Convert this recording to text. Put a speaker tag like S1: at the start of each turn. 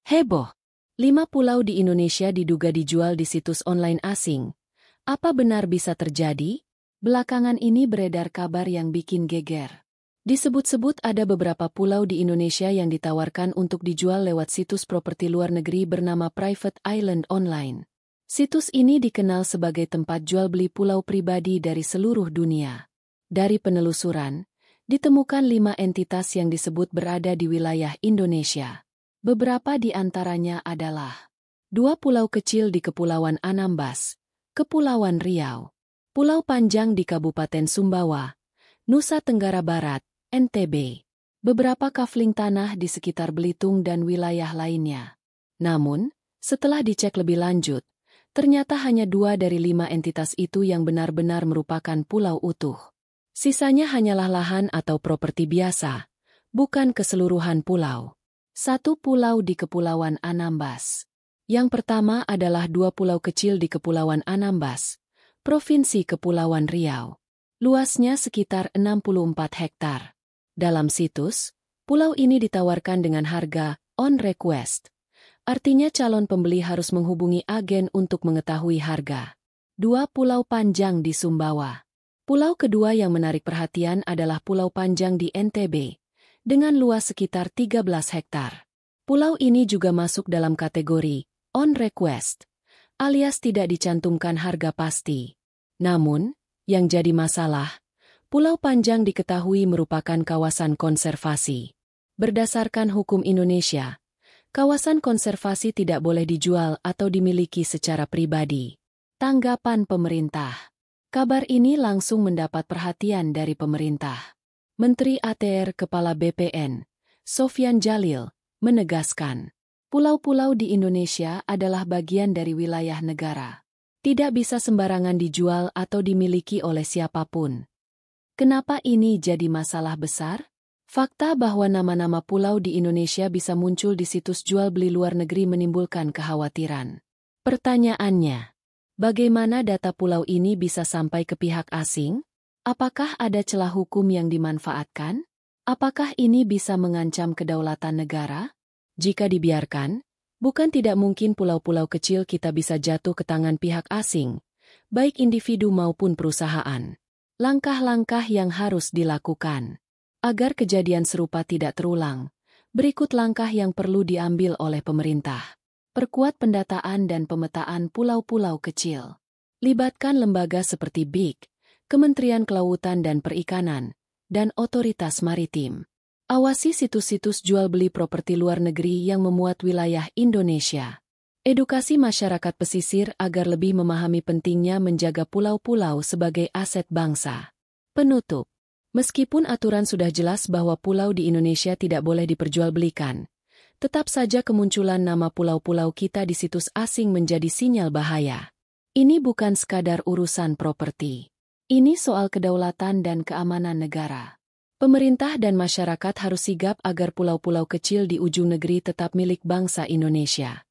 S1: Heboh. 5 pulau di Indonesia diduga dijual di situs online asing. Apa benar bisa terjadi? Belakangan ini beredar kabar yang bikin geger. Disebut-sebut ada beberapa pulau di Indonesia yang ditawarkan untuk dijual lewat situs properti luar negeri bernama Private Island Online. Situs ini dikenal sebagai tempat jual-beli pulau pribadi dari seluruh dunia. Dari penelusuran, ditemukan 5 entitas yang disebut berada di wilayah Indonesia. Beberapa di antaranya adalah 2 pulau kecil di Kepulauan Anambas, Kepulauan Riau, Pulau Panjang di Kabupaten Sumbawa, Nusa Tenggara Barat, NTB, beberapa kafling tanah di sekitar Belitung dan wilayah lainnya. Namun, setelah dicek lebih lanjut, ternyata hanya 2 dari 5 entitas itu yang benar-benar merupakan pulau utuh. Sisanya hanyalah lahan atau properti biasa, bukan keseluruhan pulau. 1 pulau di Kepulauan Anambas. Yang pertama adalah 2 pulau kecil di Kepulauan Anambas, Provinsi Kepulauan Riau. Luasnya sekitar 64 hektar. Dalam situs, pulau ini ditawarkan dengan harga on request. Artinya calon pembeli harus menghubungi agen untuk mengetahui harga. 2 Pulau Panjang di Sumbawa. Pulau kedua yang menarik perhatian adalah Pulau Panjang di NTB. Dengan luas sekitar 13 hektar. Pulau ini juga masuk dalam kategori on request, alias tidak dicantumkan harga pasti. Namun, yang jadi masalah, Pulau Panjang diketahui merupakan kawasan konservasi. Berdasarkan hukum Indonesia, kawasan konservasi tidak boleh dijual atau dimiliki secara pribadi. Tanggapan pemerintah. Kabar ini langsung mendapat perhatian dari pemerintah. Menteri ATR Kepala BPN, Sofyan Djalil, menegaskan, pulau-pulau di Indonesia adalah bagian dari wilayah negara. Tidak bisa sembarangan dijual atau dimiliki oleh siapapun. Kenapa ini jadi masalah besar? Fakta bahwa nama-nama pulau di Indonesia bisa muncul di situs jual beli luar negeri menimbulkan kekhawatiran. Pertanyaannya, bagaimana data pulau ini bisa sampai ke pihak asing? Apakah ada celah hukum yang dimanfaatkan? Apakah ini bisa mengancam kedaulatan negara? Jika dibiarkan, bukan tidak mungkin pulau-pulau kecil kita bisa jatuh ke tangan pihak asing, baik individu maupun perusahaan. Langkah-langkah yang harus dilakukan. Agar kejadian serupa tidak terulang, berikut langkah yang perlu diambil oleh pemerintah. Perkuat pendataan dan pemetaan pulau-pulau kecil. Libatkan lembaga seperti BIG, Kementerian Kelautan dan Perikanan, dan Otoritas Maritim. Awasi situs-situs jual-beli properti luar negeri yang memuat wilayah Indonesia. Edukasi masyarakat pesisir agar lebih memahami pentingnya menjaga pulau-pulau sebagai aset bangsa. Penutup. Meskipun aturan sudah jelas bahwa pulau di Indonesia tidak boleh diperjualbelikan, tetap saja kemunculan nama pulau-pulau kita di situs asing menjadi sinyal bahaya. Ini bukan sekadar urusan properti. Ini soal kedaulatan dan keamanan negara. Pemerintah dan masyarakat harus sigap agar pulau-pulau kecil di ujung negeri tetap milik bangsa Indonesia.